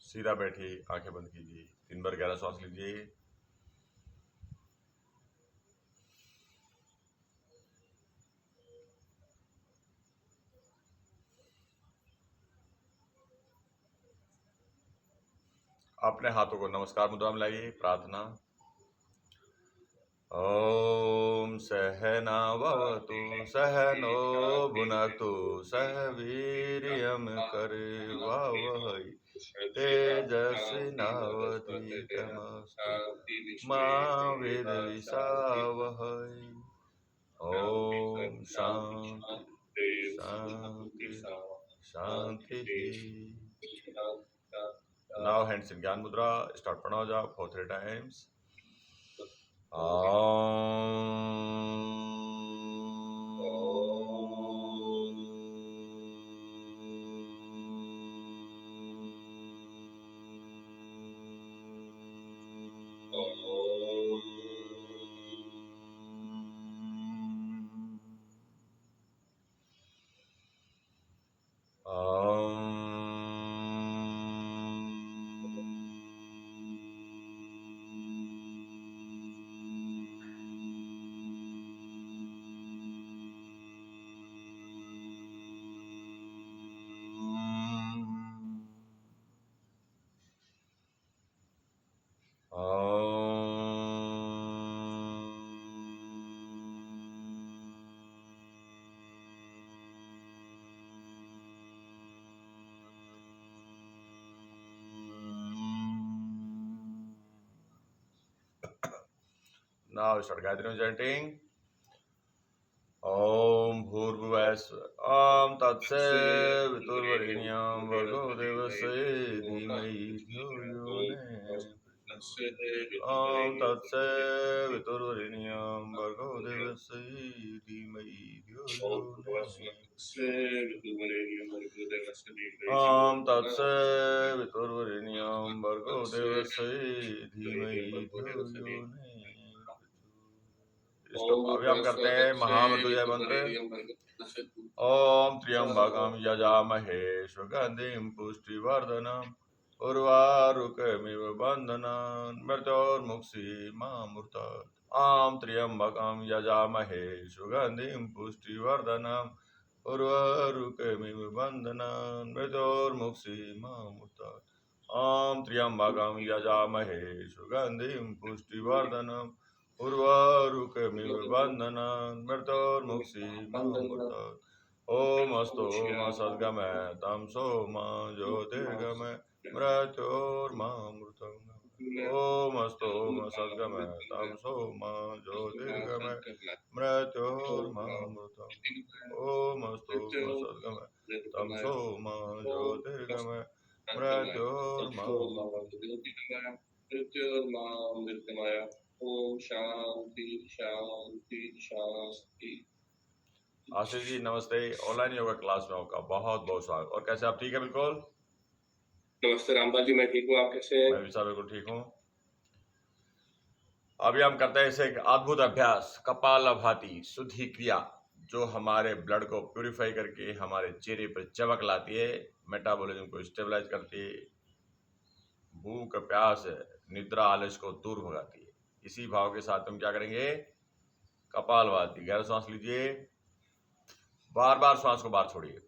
सीधा बैठिए, आंखें बंद कीजिए, 3 बार गहरा सांस लीजिए। अपने हाथों को नमस्कार मुद्रा में लाइए। प्रार्थना। ओम सहना भवतु सहनो भुनक्तु सह वीर्यं करवावहै तेजस्विनावधीतमस्तु मा विद्विषावहै। ओम शांति शांति शांति। नाउ हैंड्स इन ज्ञान मुद्रा। स्टार्ट प्रणव जाप for 3 times. Now start Gayatri chanting. Om Bhurvuvasva Om Tatsavitурvarinyam Bhargo Devasya Dhimahi Dhyo Yo Ne Om Tatsavitурvarinyam Bhargo Devasya Dhimahi Dhyo Yo Ne Om Tatsavitурvarinyam Bhargo Devasya Dhimahi Dhyo Yo Ne। अभी हम करते हैं महामृत्युंजय मंत्र। ओम त्र्यंबकं यजामहे सुगंधिं पुष्टिवर्धनम् उर्वारुकमिव बन्धनान् मृत्योर्मुक्षीमामृतात्। ओम त्र्यंबकं यजामहे सुगंधिं पुष्टिवर्धनम् उर्वारुकमिव बन्धनान् मृत्योर्मुक्षीमामृतात्। ओम त्र्यंबकं यजामहे सुगंधिं पुष्टिवर्धनम् उर्वारुकमिव बन्धनान् मृत्योर्मुक्षीमामृतात्। ओम अस्तु मा सद्गमय तमसो मा ज्योतिर्गमय मृत्योर्मामृतम्। ओम अस्तु मा सद्गमय तमसो मा ज्योतिर्गमय मृत्योर्मामृतम्। ओम अस्तु मा सद्गमय तमसो मा ज्योतिर्गमय मृत्योर्मामृतम्। ओम शांति शांति शांति। आशीष जी नमस्ते। ऑनलाइन योगा क्लास में आपका बहुत बहुत स्वागत। और कैसे आप? ठीक है बिल्कुल। नमस्ते रामपाल जी, मैं ठीक हूँ। आप कैसे हैं? मैं भी साहब बिल्कुल ठीक हूँ। अभी हम करते हैं इसे एक अद्भुत अभ्यास कपालभाति शुद्धि क्रिया, जो हमारे ब्लड को प्यूरिफाई करके हमारे चेहरे पर चमक लाती है, मेटाबॉलिज्म को स्टेबलाइज करती है, भूख प्यास निद्रा आलस को दूर भगाती है। इसी भाव के साथ हम क्या करेंगे? कपालभाति। गहरा सांस लीजिए, बार बार सांस को बाहर छोड़िए।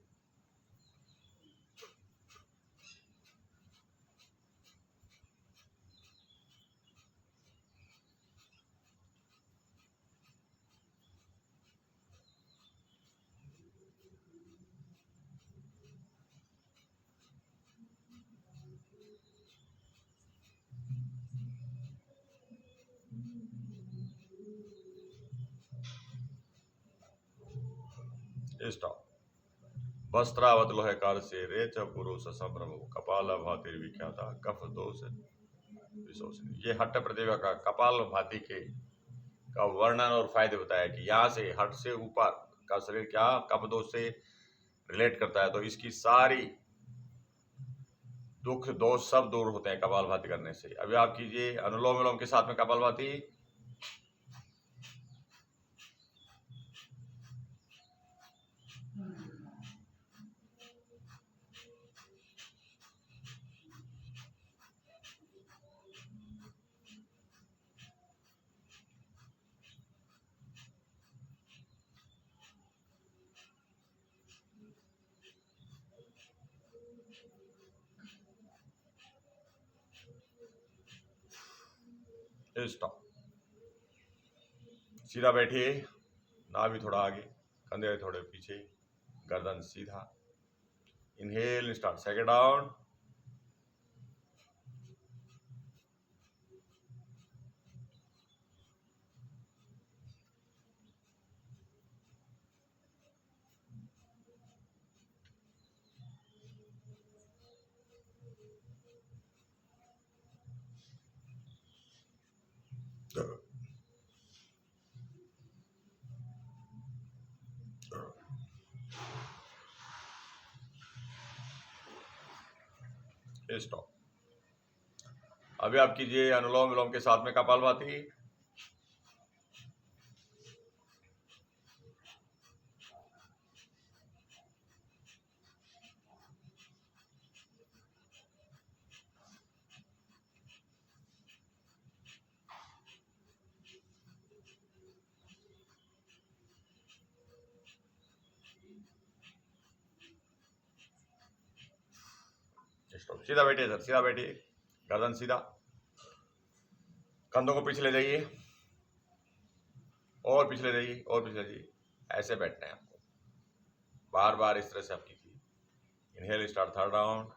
स्टॉप। वस्त्रावत लोहकार से रेच पुरुष संभ्रम कपाल भाति विख्याता कफ दोष विशोषण। ये हट्ट प्रतिभा का कपाल भाति के का वर्णन और फायदे बताया कि यहाँ से हट से ऊपर का शरीर क्या कफ दोष से रिलेट करता है, तो इसकी सारी दुख दोष सब दूर होते हैं कपाल भाति करने से। अभी आप कीजिए अनुलोम विलोम के साथ में कपाल भाति। स्टॉप। सीधा बैठिए, नाभि थोड़ा आगे, कंधे थोड़े पीछे, गर्दन सीधा। Inhale, start, second down. Stop. अभी आप कीजिए अनुलोम विलोम के साथ में कपालभाति। स्टॉप। सीधा बैठिए सर, सीधा बैठिए, गर्दन सीधा, कंधों को पीछे ले जाइए, और पिछले जाइए, और पिछले जाइए। ऐसे बैठना है आपको, बार बार इस तरह से आप कीजिए। Inhale, start, third round.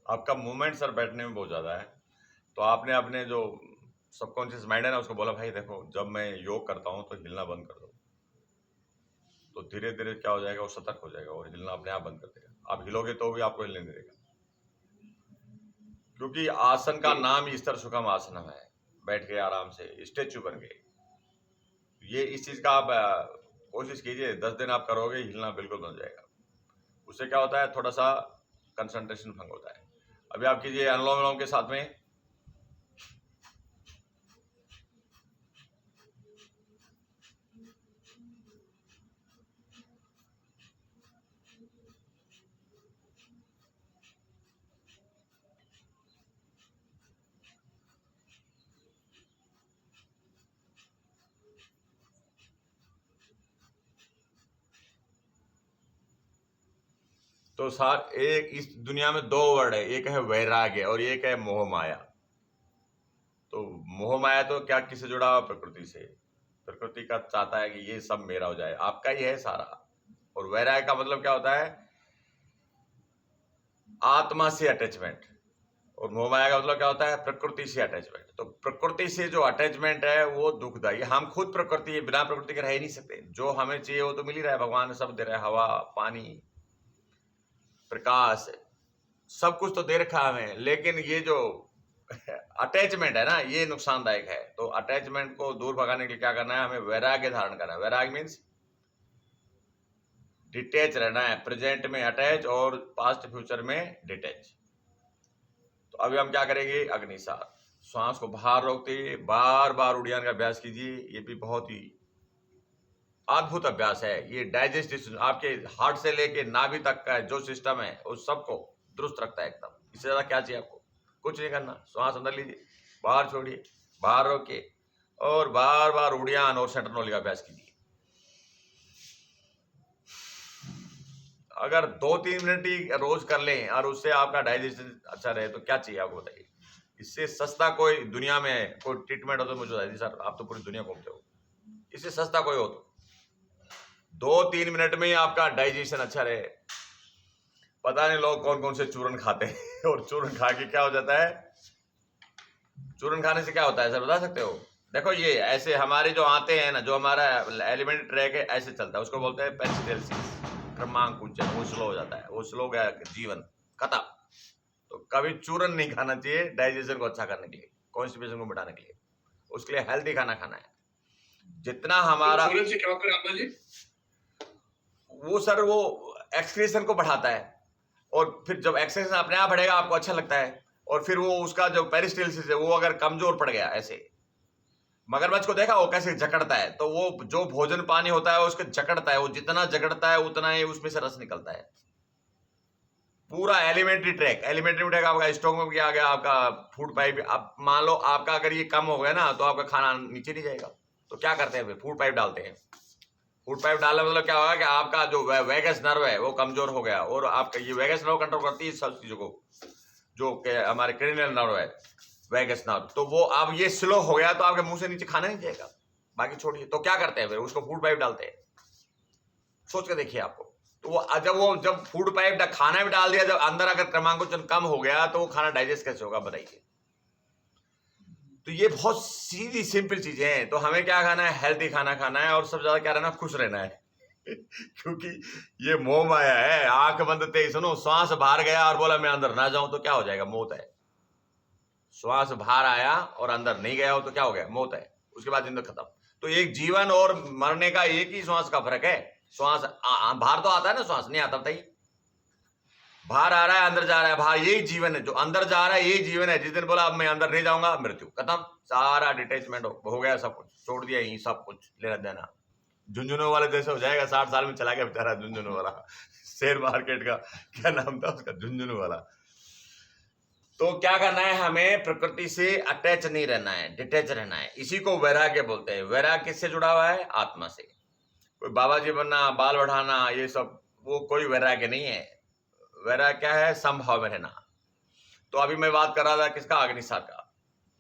आपका मूवमेंट सर बैठने में बहुत ज़्यादा है, तो आपने अपने जो सबकॉन्शियस माइंड है ना, उसको बोला भाई देखो, जब मैं योग करता हूँ तो हिलना बंद कर दो। तो धीरे धीरे क्या हो जाएगा, वो सतर्क हो जाएगा और हिलना अपने आप बंद कर देगा। आप हिलोगे तो भी आपको हिलने नहीं देगा, क्योंकि आसन का नाम ही स्थिर सुखम आसनम है। बैठ के आराम से स्टेचू बन गए। ये इस चीज़ का आप कोशिश कीजिए, 10 दिन आप करोगे, हिलना बिल्कुल बन जाएगा। उससे क्या होता है, थोड़ा सा कंसंट्रेशन भंग होता है। अभी आप कीजिए अनुलोम विलोम के साथ में। तो सर एक इस दुनिया में 2 वर्ड है, एक है वैराग्य और एक है मोह माया। तो मोह माया तो क्या किससे जुड़ा हुआ, प्रकृति से। प्रकृति का चाहता है कि ये सब मेरा हो जाए, आपका ही है सारा। और वैराग्य का मतलब क्या होता है, आत्मा से अटैचमेंट। और मोह माया का मतलब क्या होता है, प्रकृति से अटैचमेंट। तो प्रकृति से जो अटैचमेंट है वो दुखदायी। हम खुद प्रकृति है, बिना प्रकृति के रह ही नहीं सकते। जो हमें चाहिए वो तो मिल ही रहा है, भगवान ने सब दे रहा है, हवा, पानी, प्रकाश, सब कुछ तो दे रखा है हमें। लेकिन ये जो अटैचमेंट है ना, ये नुकसानदायक है। तो अटैचमेंट को दूर भगाने के लिए क्या करना है, हमें वैराग्य धारण करना है। वैराग्य मीन्स डिटैच रहना है, प्रेजेंट में अटैच और पास्ट फ्यूचर में डिटैच। तो अभी हम क्या करेंगे, अग्निसार। श्वास को बाहर रोकते हुए बार बार उड़ियान का अभ्यास कीजिए। ये भी बहुत ही अद्भुत अभ्यास है। ये डाइजेस्टिव सिस्टम, आपके हार्ट से लेके नाभि तक का जो सिस्टम है उस सबको दुरुस्त रखता है एकदम। इससे ज्यादा क्या चाहिए आपको, कुछ नहीं करना। श्वास अंदर लीजिए, बाहर छोड़िए, बाहर रोकिए, और बार बार उड़ियान और सेंटरनोली का अभ्यास कीजिए। अगर 2-3 मिनट ही रोज कर लें और उससे आपका डाइजेशन अच्छा रहे तो क्या चाहिए आपको, बताइए। इससे सस्ता कोई दुनिया में कोई ट्रीटमेंट हो तो मुझे बताइए सर, आप तो पूरी दुनिया घूमते हो, इससे सस्ता कोई हो तो 2-3 मिनट में ही आपका डाइजेशन अच्छा रहे। पता नहीं लोग कौन कौन से चूरन खाते हैं और चूरन खा के क्या हो जाता है। चूरन खाने से क्या होता है सर, बता सकते हो। देखो ये ऐसे हमारे जो आते हैं ना, जो हमारा एलिमेंट ट्रैक है ऐसे चलता है, उसको बोलते हैं पेरिस्टाल्सिस, क्रमांकुंचन। वो स्लो हो जाता है, वो स्लो गया जीवन खत्म। तो कभी चूरन नहीं खाना चाहिए डाइजेशन को अच्छा करने के लिए, कॉन्स्टिपेशन को मिटाने के लिए। उसके लिए हेल्दी खाना खाना है। जितना हमारा चूरन से क्या होता है अब्बा जी? वो सर वो एक्सक्रीशन को बढ़ाता है, और फिर जब एक्सक्रीशन अपने आप बढ़ेगा आपको अच्छा लगता है। और फिर वो उसका जो पेरिस्टाल्सिस है वो अगर कमजोर पड़ गया ऐसे, मगरमच्छ को देखा वो कैसे जकड़ता है, तो वो जो भोजन पानी होता है उसके जकड़ता है, वो जितना जकड़ता है उतना ही उसमें से रस निकलता है। पूरा एलिमेंट्री ट्रैक आपका स्टोमक में आ गया, आपका फूड पाइप। अब मान लो आपका अगर ये कम हो गया ना तो आपका खाना नीचे नहीं जाएगा, तो क्या करते हैं फिर फूड पाइप डालते हैं। फूड पाइप डालने मतलब क्या होगा कि आपका जो वेगस नर्व है वो कमजोर हो गया, और आपका ये वेगस नर्व कंट्रोल करती है सब चीजों को, जो हमारे क्रेनियल नर्व है वेगस नर्व, तो वो अब ये स्लो हो गया तो आपके मुंह से नीचे खाना नहीं जाएगा। बाकी छोड़िए, तो क्या करते हैं फिर उसको फूड पाइप डालते हैं। सोच के देखिए आपको, तो जब फूड पाइप खाना भी डाल दिया, जब अंदर अगर क्रमांकोचन कम हो गया तो वो खाना डाइजेस्ट कैसे होगा बताइए। तो ये बहुत सीधी सिंपल चीजें हैं। तो हमें क्या खाना है, हेल्दी खाना खाना है, और सबसे ज्यादा क्या रहना, खुश रहना है क्योंकि ये मोह माया है। आंख बंद थे, सुनो, श्वास बाहर गया और बोला मैं अंदर ना जाऊं तो क्या हो जाएगा, मौत है। श्वास बाहर आया और अंदर नहीं गया हो तो क्या हो गया, मौत है। उसके बाद जिंदगी खत्म। तो एक जीवन और मरने का एक ही श्वास का फर्क है। श्वास बाहर तो आता है ना, श्वास नहीं आता बताइए। बाहर आ रहा है, अंदर जा रहा है, बाहर यही जीवन है। जो अंदर जा रहा है यही जीवन है। जिस दिन बोला अब मैं अंदर नहीं जाऊंगा, मृत्यु खत्म, सारा डिटेचमेंट हो गया, सब कुछ छोड़ दिया, यही सब कुछ लेना देना। झुंझुनू वाले जैसे हो जाएगा, 60 साल में चला गया बेचारा झुंझुनू वाला शेयर मार्केट का क्या नाम था उसका, झुंझुनू वाला। तो क्या करना है, हमें प्रकृति से अटैच नहीं रहना है, डिटैच रहना है। इसी को वैराग्य बोलते हैं। वैराग्य किससे जुड़ा हुआ है, आत्मा से। कोई बाबा जी बनना, बाल बढ़ाना, ये सब वो कोई वैराग्य नहीं है। वैराग्य क्या है, समभाव में रहना। तो अभी मैं बात कर रहा था किसका, अग्निसार का।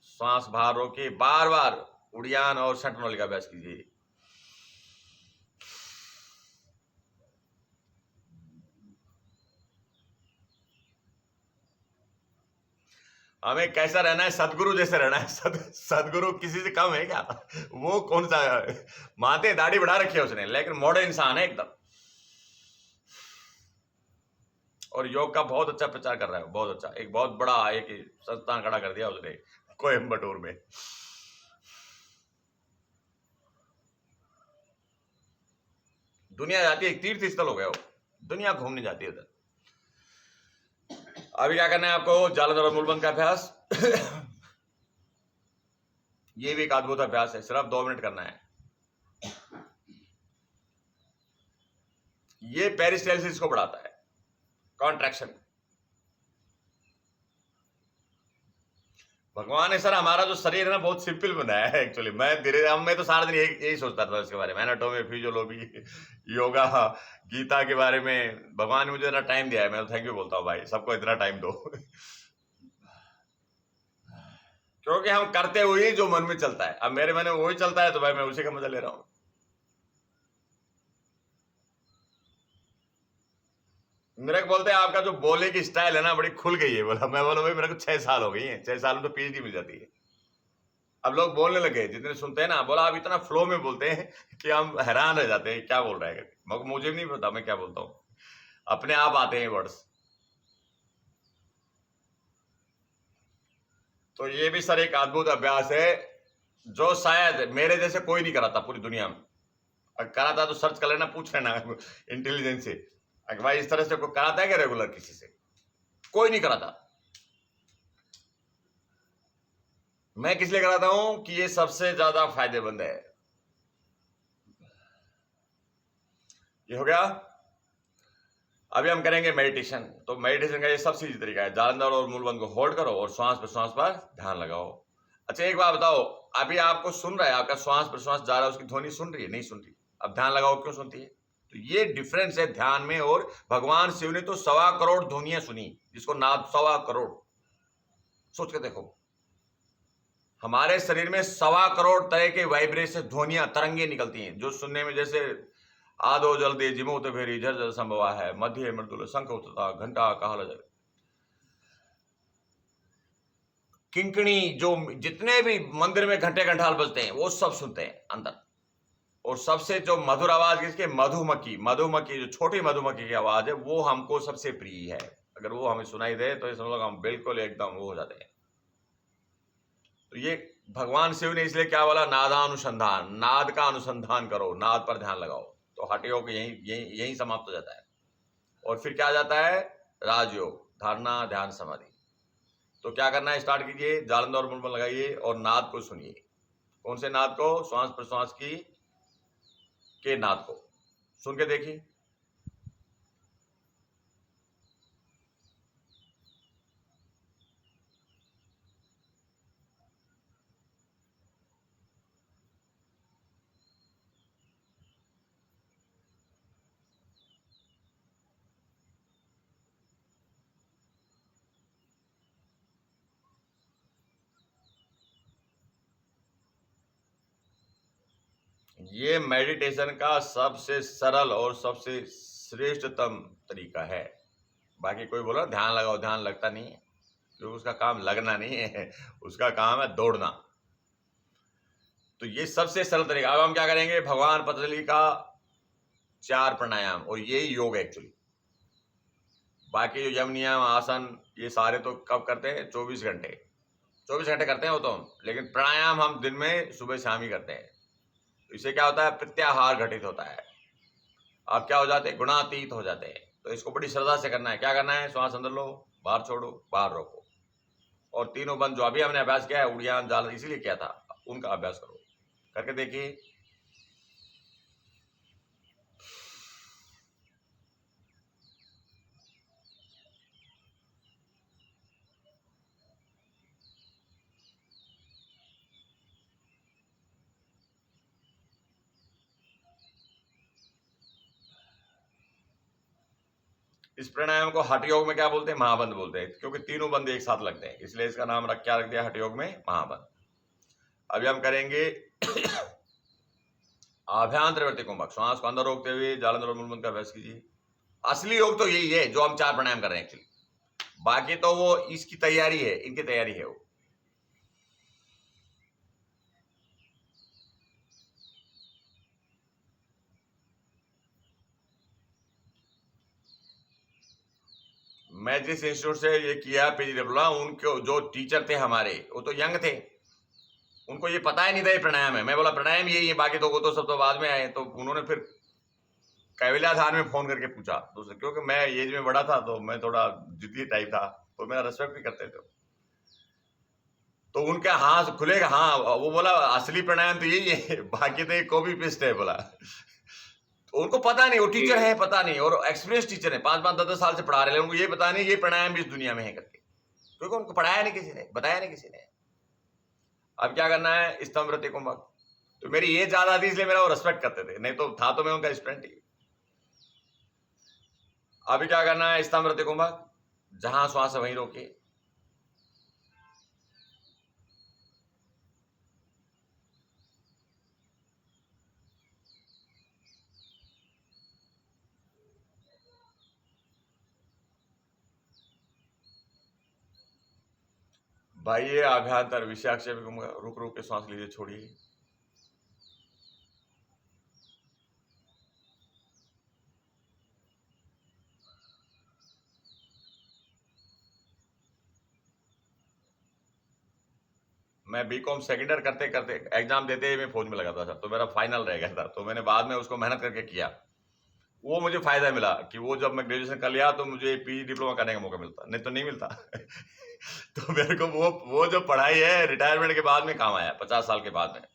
श्वास बाहर रोके, बार बार उड़ियान और शटनौली का अभ्यास कीजिए। हमें कैसा रहना है, सदगुरु जैसे रहना है। सदगुरु किसी से कम है क्या, वो कौन सा माथे दाढ़ी बढ़ा रखी है उसने, लेकिन मॉडर्न इंसान है एकदम। और योग का बहुत अच्छा प्रचार कर रहा है, बहुत अच्छा। एक बहुत बड़ा एक संस्थान खड़ा कर दिया उसने कोयम्बटूर में। दुनिया जाती है, एक तीर्थ स्थल हो गया वो, दुनिया घूमने जाती है उधर। अभी क्या करना है आपको, जालंधर और मूलबंध का अभ्यास ये भी एक अद्भुत अभ्यास है, सिर्फ 2 मिनट करना है। ये पेरिस्टाल्सिस को बढ़ाता है, कॉन्ट्रैक्शन। भगवान ने सर हमारा जो शरीर है ना बहुत सिंपल बनाया है एक्चुअली। मैं तो सारा दिन यही सोचता था इसके बारे में, एनाटॉमी, फिजियोलॉजी, योगा, गीता के बारे में। भगवान ने मुझे इतना टाइम दिया है, मैं तो थैंक यू बोलता हूँ भाई, सबको इतना टाइम दो क्योंकि हम करते हुए ही जो मन में चलता है, अब मेरे मन में वही चलता है तो भाई मैं उसी का मजा ले रहा हूँ। मेरे को बोलते हैं आपका जो बोले की स्टाइल है ना बड़ी खुल गई है। बोला, मैं बोला भाई मेरे को 6 साल हो गई है, 6 साल में तो पीएचडी मिल जाती है। अब लोग बोलने लगे, जितने सुनते हैं ना, बोला आप इतना फ्लो में बोलते हैं कि हम हैरान रह जाते हैं, क्या बोल रहे हैं। मुझे भी नहीं पता मैं क्या बोलता हूँ, अपने आप आते हैं वर्ड्स। तो ये भी सर एक अद्भुत अभ्यास है जो शायद मेरे जैसे कोई नहीं करा था पूरी दुनिया में। अगर करा था तो सर्च कर लेना, पूछ लेना इंटेलिजेंस से, अगर भाई इस तरह से कोई कराता है क्या रेगुलर, किसी से कोई नहीं कराता। मैं किस लिए कराता हूं कि ये सबसे ज्यादा फायदेमंद है। ये हो गया। अभी हम करेंगे मेडिटेशन। तो मेडिटेशन का ये सबसे इजी तरीका है, जालंधर और मूलबंध को होल्ड करो और श्वास प्रश्वास पर ध्यान लगाओ। अच्छा एक बात बताओ, अभी आपको सुन रहा है, आपका श्वास प्रश्वास जा रहा है, उसकी ध्वनि सुन रही है, नहीं सुन रही। अब ध्यान लगाओ क्यों सुनती है। तो ये डिफरेंस है ध्यान में और भगवान शिव ने तो 1.25 करोड़ ध्वनियां सुनी, जिसको नाद 1.25 करोड़। सोच के देखो, हमारे शरीर में 1.25 करोड़ तरह के वाइब्रेशन, ध्वनियां, तरंगे निकलती हैं, जो सुनने में जैसे आदो जल्दे जिमोत फेरी जर जर संभव है, मध्य मृदुल शंख उठता घंटा कहल जल। किंकणी, जो जितने भी मंदिर में घंटे घंटाल बजते हैं वो सब सुनते हैं अंदर। और सबसे जो मधुर आवाज किसके, मधुमक्खी। मधुमक्खी, जो छोटी मधुमक्खी की आवाज है वो हमको सबसे प्रिय है। अगर वो हमें सुनाई दे तो समझ लो हम बिल्कुल एकदम वो हो जाते हैं। तो ये भगवान शिव ने इसलिए क्या बोला, नादानुसंधान, नाद का अनुसंधान करो, नाद पर ध्यान लगाओ। तो हठयोग यही यही यही समाप्त हो जाता है। और फिर क्या आ जाता है, राजयोग, धारणा, ध्यान, समाधि। तो क्या करना है, स्टार्ट कीजिए, जालंधर और मूलबंध लगाइए और नाद को सुनिए। कौन से नाद को? श्वास प्रश्वास की के नाद को। सुन के देखिए। ये मेडिटेशन का सबसे सरल और सबसे श्रेष्ठतम तरीका है। बाकी कोई बोला ध्यान लगाओ, ध्यान लगता नहीं है, क्योंकि उसका काम लगना नहीं है, उसका काम है दौड़ना। तो ये सबसे सरल तरीका। अब हम क्या करेंगे? भगवान पतंजलि का 4 प्राणायाम, और ये योग है एक्चुअली। बाकी जो यम नियम आसन ये सारे तो कब करते हैं? 24 घंटे 24 घंटे करते हैं वो तो हम, लेकिन प्राणायाम हम दिन में सुबह शाम ही करते हैं। तो इससे क्या होता है? प्रत्याहार घटित होता है। आप क्या हो जाते हैं? गुणातीत हो जाते हैं। तो इसको बड़ी श्रद्धा से करना है। क्या करना है? श्वास अंदर लो, बाहर छोड़ो, बाहर रोको, और तीनों बंद जो अभी हमने अभ्यास किया है उड़ियान जाल इसीलिए किया था, उनका अभ्यास करो। करके देखिए। इस प्राणायाम को हठ योग में क्या बोलते हैं? महाबंद बोलते हैं, क्योंकि तीनों बंद एक साथ लगते हैं, इसलिए इसका नाम क्या रख दिया हठ योग में? महाबंद। अभी हम करेंगे आभ्यंतरवर्ती कुंभक। श्वास को अंदर रोकते हुए जालंधर और मूलमंत्र का अभ्यास कीजिए। असली योग तो यही है जो हम 4 प्राणायाम कर रहे हैं एक्चुअली। बाकी तो वो इसकी तैयारी है, इनकी तैयारी है वो। मैं जिस इंस्टीट्यूट से ये किया पीजी डिप्लोमा, उनके जो टीचर थे हमारे वो तो यंग थे, उनको ये पता ही नहीं था ये प्राणायाम है। मैं बोला प्राणायाम यही है, बाकी तो वो तो सब तो बाद में आए। तो उन्होंने फिर कैवल्याधार में फोन करके पूछा दूसरे, क्योंकि मैं एज में बड़ा था तो मैं थोड़ा जिद्दी टाइप था, तो मेरा रेस्पेक्ट भी करते थे। तो उनका हाँ खुलेगा, हाँ वो बोला असली प्राणायाम तो यही है, बाकी तो ये कॉपी पेस्ट है बोला। तो उनको पता नहीं, वो टीचर है पता नहीं, और एक्सपीरियंस टीचर है, 5-5 10-10 साल से पढ़ा रहे हैं, उनको ये पता नहीं ये प्राणायाम भी इस दुनिया में है करके, क्योंकि उनको पढ़ाया नहीं किसी ने, बताया नहीं किसी ने। अब क्या करना है? स्तंभवृत्ति कुंभक। तो मेरी ये ज्यादा थी इसलिए मेरा वो रेस्पेक्ट करते थे, नहीं तो था तो मैं उनका स्टूडेंट ही। अभी क्या करना है? स्तंभवृत्ति कुंभक, जहां श्वास है वहीं रोकिए। भाई ये आभ्यंतर विषयाक्षय रुक रुक के श्वास लीजिए, छोड़िए। मैं बीकॉम सेकेंड ईयर करते करते एग्जाम देते ही मैं फौज में लगा था, तो मेरा फाइनल रह गया था, तो मैंने बाद में उसको मेहनत करके किया। वो मुझे फायदा मिला कि वो जब मैं ग्रेजुएशन कर लिया तो मुझे पीजी डिप्लोमा करने का मौका मिलता, नहीं तो नहीं मिलता। तो मेरे को वो जो पढ़ाई है रिटायरमेंट के बाद में काम आया, 50 साल के बाद में।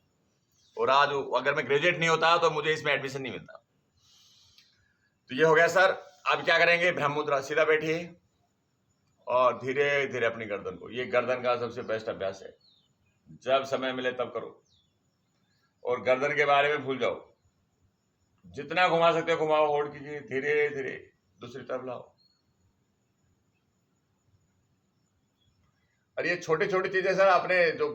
और आज अगर मैं ग्रेजुएट नहीं होता तो मुझे इसमें एडमिशन नहीं मिलता। तो ये हो गया सर। अब क्या करेंगे? ब्रह्म मुद्रा, सीधा बैठिए और धीरे धीरे अपनी गर्दन को, ये गर्दन का सबसे बेस्ट अभ्यास है, जब समय मिले तब करो। और गर्दन के बारे में भूल जाओ, जितना घुमा सकते हो घुमाओ, होल्ड कीजिए, धीरे धीरे दूसरी तरफ लाओ। और ये छोटी छोटी चीजें सर अपने जो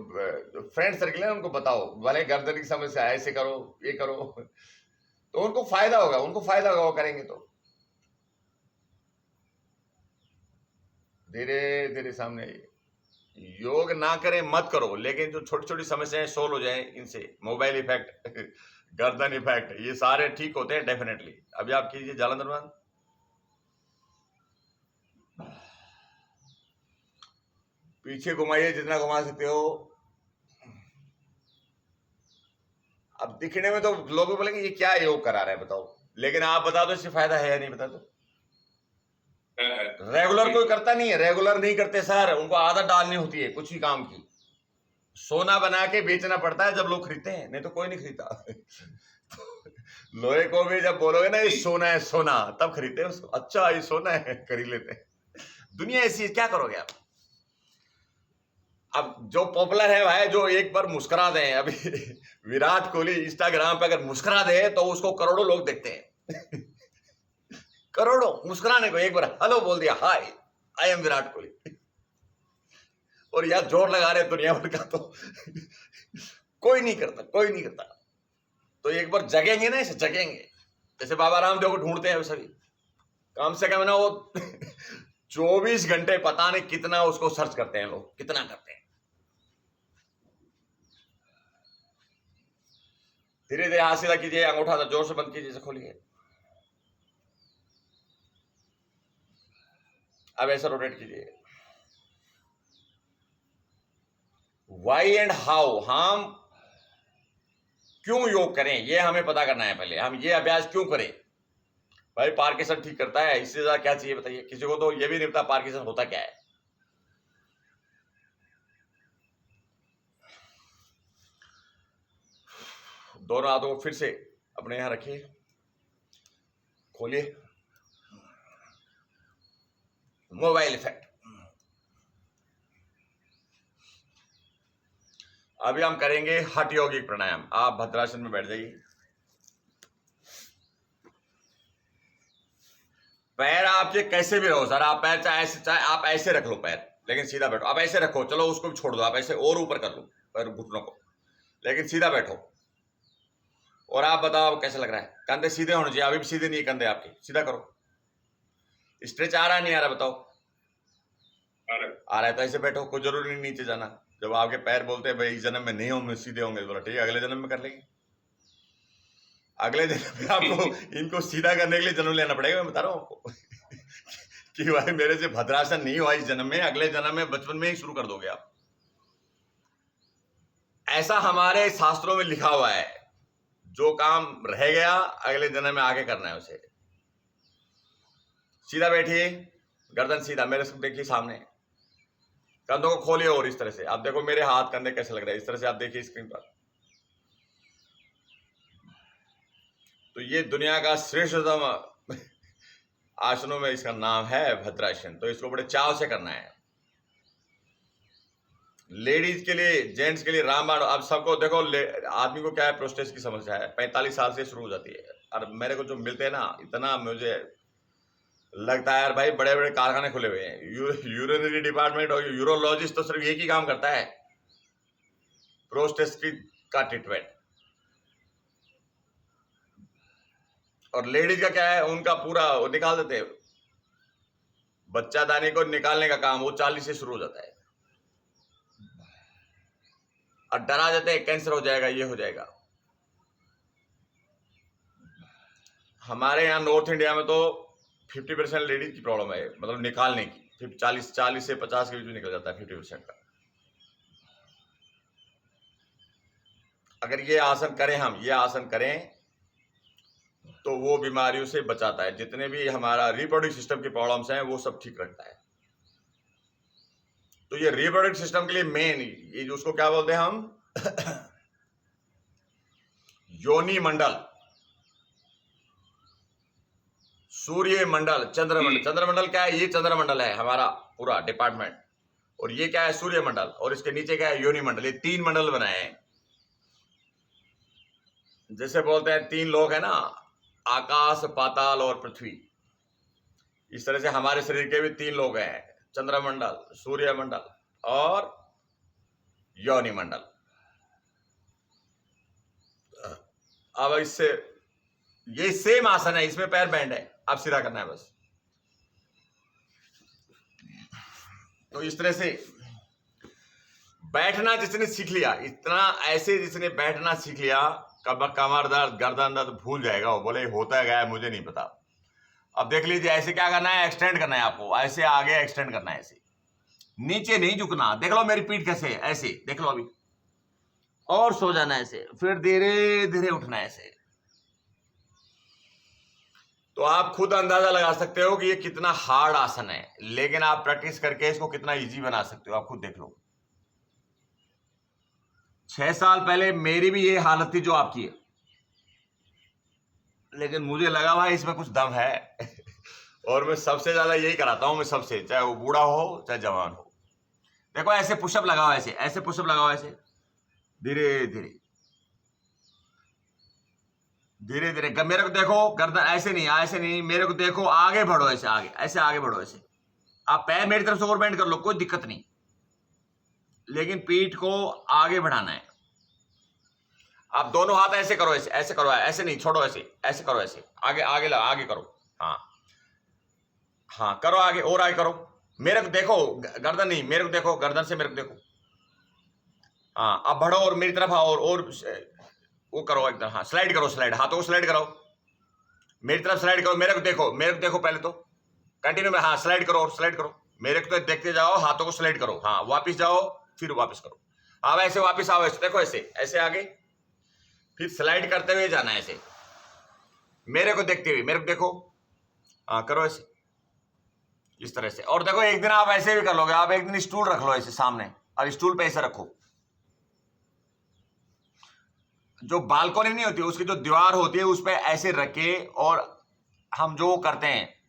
फ्रेंड सर्किल है उनको बताओ, भले गर्दन की समस्या है ऐसे करो ये करो, तो उनको फायदा होगा, वो करेंगे तो। धीरे धीरे सामने आइए। योग ना करें मत करो, लेकिन जो छोटी छोटी समस्याएं सोल्व हो जाए इनसे, मोबाइल इफेक्ट, गर्दन इफेक्ट, ये सारे ठीक होते हैं डेफिनेटली। अभी आप कीजिए जालंधर बंद, पीछे घुमाइए जितना घुमा सकते हो। अब दिखने में तो लोग बोलेंगे ये क्या योग करा रहा है बताओ, लेकिन आप बता दो इससे फायदा है या नहीं, बता दो। रेगुलर कोई करता नहीं है, रेगुलर नहीं करते सर, उनको आदत डालनी होती है कुछ ही काम की। सोना बना के बेचना पड़ता है जब लोग खरीदते हैं, नहीं तो कोई नहीं खरीदता। लोहे को भी जब बोलोगे ना ये सोना है सोना, तब खरीदते हैं उसको। अच्छा ये सोना है, खरीद लेते हैं। दुनिया ऐसी है, क्या करोगे आप। अब जो पॉपुलर है भाई, जो एक बार मुस्कुरा दे, अभी विराट कोहली इंस्टाग्राम पे अगर मुस्कुरा दे तो उसको करोड़ों लोग देखते हैं। करोड़ों, मुस्कुराने को एक बार हेलो बोल दिया, हाय आई एम विराट कोहली, और यार जोर लगा रहे दुनिया भर का, तो कोई नहीं करता, कोई नहीं करता। तो एक बार जगेंगे ना, इसे जगेंगे, जैसे बाबा रामदेव को ढूंढते हैं सभी, कम से कम ना वो 24 घंटे पता नहीं कितना उसको सर्च करते हैं लोग, कितना करते हैं। धीरे धीरे हाथ सीधा कीजिए, अंगूठा तो जोर से बंद कीजिए, खोलिए। अब ऐसा रोटेट कीजिए। वाई एंड हाउ, हम क्यों योग करें ये हमें पता करना है। पहले हम ये अभ्यास क्यों करें। भाई पार्किंसन ठीक करता है, इससे ज्यादा क्या चाहिए बताइए। किसी को तो ये भी नहीं पता पार्किंसन होता क्या है। दोनों हाथों को फिर से अपने यहां रखिए, खोलिए। Mobile effect. अभी हम करेंगे हठ योगिक प्राणायाम। आप भद्रासन में बैठ जाइए, पैर आपके कैसे भी रहो सर, आप पैर चाहे आप ऐसे रख लो पैर, लेकिन सीधा बैठो। आप ऐसे रखो, चलो उसको भी छोड़ दो, आप ऐसे और ऊपर कर लो पैर, घुटनों को, लेकिन सीधा बैठो। और आप बताओ कैसा लग रहा है। कंधे सीधे होने चाहिए, अभी भी सीधे नहीं है कंधे आपके, सीधा करो। स्ट्रेच आ रहा है नहीं आ रहा बताओ। आ रहा है तो ऐसे बैठो, कोई जरूरी नहीं नीचे जाना। जब आपके पैर बोलते हैं भाई इस जन्म में नहीं होंगे सीधे होंगे, बोला ठीक है अगले जन्म में कर लेंगे। अगले जन्म में आपको इनको सीधा करने के लिए जन्म लेना पड़ेगा, मैं बता रहा हूँ आपको। कि भाई मेरे से भद्रासन नहीं हुआ इस जन्म में, अगले जन्म में बचपन में ही शुरू कर दोगे आप। ऐसा हमारे शास्त्रों में लिखा हुआ है, जो काम रह गया अगले जन्म में आगे करना है उसे। सीधा बैठिए, गर्दन सीधा, मेरे से देखिए सामने, कंधों को खोलिए और इस तरह से। आप देखो मेरे हाथ कंधे कैसे लग रहे हैं, इस तरह से आप देखिए स्क्रीन पर। तो ये दुनिया का श्रेष्ठतम आसनों में इसका नाम है भद्रासन। तो इसको बड़े चाव से करना है। लेडीज के लिए, जेंट्स के लिए रामबाण। अब सबको देखो, आदमी को क्या है, प्रोस्टेट की समस्या है, 45 साल से शुरू हो जाती है। और मेरे को जो मिलते हैं ना, इतना मुझे लगता है यार भाई बड़े बड़े कारखाने खुले हुए हैं। यूरिनरी डिपार्टमेंट और यूरोलॉजिस्ट तो सिर्फ एक ही काम करता है, प्रोस्टेट का ट्रीटमेंट। और लेडीज का क्या है, उनका पूरा वो निकाल देते हैं, बच्चा दानी को निकालने का काम वो 40 से शुरू हो जाता है। और डरा देते हैं कैंसर हो जाएगा, ये हो जाएगा। हमारे यहाँ नॉर्थ इंडिया में तो 50% लेडीज की प्रॉब्लम है, मतलब निकालने की। 40 से 50 के बीच में निकल जाता है 50% का। अगर ये आसन करें, हम ये आसन करें तो वो बीमारियों से बचाता है। जितने भी हमारा रिप्रोडक्टिव सिस्टम की प्रॉब्लम्स हैं वो सब ठीक रखता है। तो ये रिप्रोडक्टिव सिस्टम के लिए मेन, ये जो उसको क्या बोलते हैं हम, योनि मंडल, सूर्य मंडल, चंद्रमंडल। चंद्रमंडल क्या है, ये चंद्रमंडल है हमारा पूरा डिपार्टमेंट। और ये क्या है, सूर्य मंडल। और इसके नीचे क्या है, योनि मंडल। ये 3 मंडल बनाए हैं। जैसे बोलते हैं 3 लोग है ना, आकाश, पाताल और पृथ्वी। इस तरह से हमारे शरीर के भी 3 लोग हैं, चंद्रमंडल, सूर्य मंडल और योनि मंडल। अब इससे ये सेम आसन है, इसमें पैर बैंड है, अब सीधा करना है बस। तो इस तरह से बैठना जिसने सीख लिया, इतना ऐसे जिसने बैठना सीख लिया, कमर दर्द, गर्दन दर्द भूल जाएगा। वो बोले होता गया मुझे नहीं पता। अब देख लीजिए, ऐसे क्या करना है, एक्सटेंड करना है आपको, ऐसे आगे एक्सटेंड करना है, ऐसे नीचे नहीं झुकना। देख लो मेरी पीठ कैसे है, ऐसे देख लो अभी, और सो जाना ऐसे, फिर धीरे धीरे उठना है ऐसे। तो आप खुद अंदाजा लगा सकते हो कि ये कितना हार्ड आसन है, लेकिन आप प्रैक्टिस करके इसको कितना इजी बना सकते हो, आप खुद देख लो। 6 साल पहले मेरी भी ये हालत थी जो आपकी है, लेकिन मुझे लगा भाई इसमें कुछ दम है और मैं सबसे ज्यादा यही कराता हूं, मैं सबसे, चाहे वो बूढ़ा हो चाहे जवान हो। देखो ऐसे पुशअप लगाओ, ऐसे ऐसे पुशअप लगाओ, ऐसे धीरे धीरे धीरे धीरे। मेरे को देखो, गर्दन ऐसे नहीं, ऐसे नहीं, मेरे को देखो, आगे बढ़ो, ऐसे आगे, ऐसे आगे बढ़ो, ऐसे। आप पैर मेरी तरफ से और बेंड कर लो, कोई दिक्कत नहीं, लेकिन पीठ को आगे बढ़ाना है। आप दोनों हाथ ऐसे करो, ऐसे ऐसे करो, ऐसे नहीं, छोड़ो, ऐसे ऐसे करो, ऐसे आगे आगे ला, आगे करो। हाँ हाँ, करो आगे, और आगे करो। मेरे को देखो, गर्दन नहीं, मेरे को देखो, गर्दन से मेरे को देखो। हाँ, अब बढ़ो और मेरी तरफ आओ, और वो करो एकदम। हाँ, स्लाइड करो, स्लाइड, हाथों को स्लाइड करो, मेरी तरफ स्लाइड करो, मेरे को देखो, मेरे को देखो पहले तो कंटिन्यू में। हाँ, स्लाइड करो और स्लाइड करो, मेरे को तो देखते जाओ, हाथों को स्लाइड करो। हाँ, वापस जाओ, फिर वापस करो। अब ऐसे वापस आओ, ऐसे देखो, ऐसे ऐसे आगे, फिर स्लाइड करते हुए जाना है ऐसे, मेरे को देखते हुए, मेरे को देखो। हाँ, करो ऐसे, इस तरह से। और देखो, एक दिन आप ऐसे भी कर लोगे, आप एक दिन स्टूल रख लो ऐसे सामने, और स्टूल पे ऐसे रखो। जो बालकनी नहीं होती, उसकी जो दीवार होती है उस पर ऐसे रखे, और हम जो करते हैं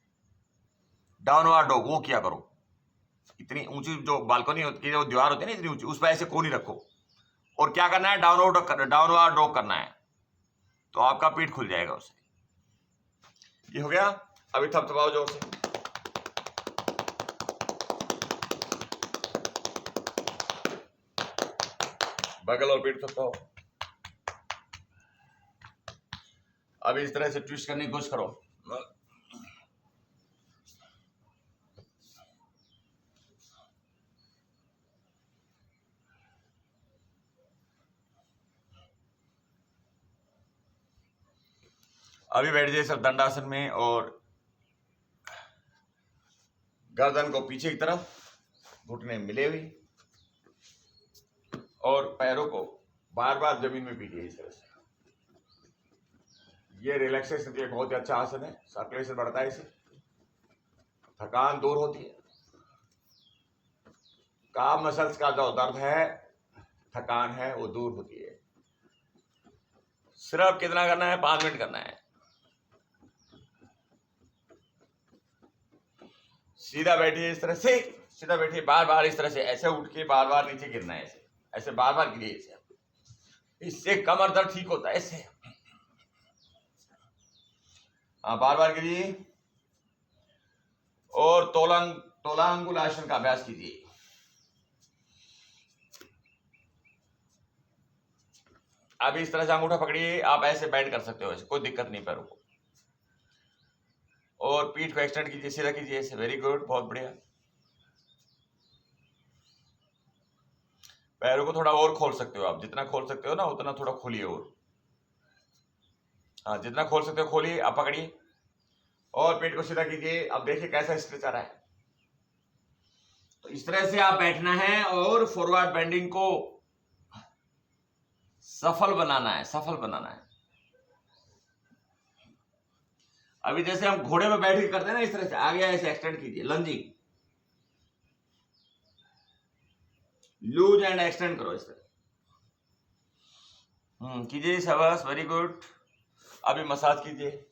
डाउनवर्ड डॉग, वो किया करो। इतनी ऊंची जो बालकनी होती है, जो दीवार होती है ना इतनी ऊंची, उस पर ऐसे कोनी रखो, और क्या करना है, डाउनवर्ड डॉग करना है, तो आपका पीठ खुल जाएगा उससे। ये हो गया। अभी थपथपाओ जोर से। बगल और पीठ थपथपाओ। अब इस तरह से ट्विस्ट करने की कोशिश करो। अभी बैठ जाइए सब दंडासन में, और गर्दन को पीछे की तरफ, घुटने मिले हुए, और पैरों को बार बार जमीन में पीटिए इस तरह से। ये रिलैक्सेशन के लिए बहुत ही अच्छा आसन है, सर्कुलेशन बढ़ता है इससे, थकान दूर होती है, काम मसल्स का जो दर्द है, थकान है, वो दूर होती है। सिर्फ कितना करना है, 5 मिनट करना है। सीधा बैठिए इस तरह से, सीधा बैठिए, बार बार इस तरह से, ऐसे उठ के बार बार नीचे गिरना है, ऐसे ऐसे बार बार गिरिए, ऐसे। इससे कमर दर्द ठीक होता है, ऐसे। हाँ, बार बार गिरिए, और तोलांगुल आसन का अभ्यास कीजिए। अब इस तरह से अंगूठा पकड़िए, आप ऐसे बेंड कर सकते हो, ऐसे कोई दिक्कत नहीं पैरों को, और पीठ को एक्सटेंड कीजिए, सीधा कीजिए ऐसे। वेरी गुड, बहुत बढ़िया। पैरों को थोड़ा और खोल सकते हो आप, जितना खोल सकते हो ना उतना थोड़ा खोलिए, और हाँ, जितना खोल सकते हो खोलिए। आप पकड़िए और पेट को सीधा कीजिए। अब देखिए कैसा स्ट्रेच आ रहा है। तो इस तरह से आप बैठना है, और फॉरवर्ड बेंडिंग को सफल बनाना है, सफल बनाना है। अभी जैसे हम घोड़े में बैठ के करते हैं ना, इस तरह से आगे ऐसे एक्सटेंड कीजिए, लंजिंग, लूज एंड एक्सटेंड करो इस तरह। कीजिए, शाबाश, वेरी गुड। अभी मसाज कीजिए।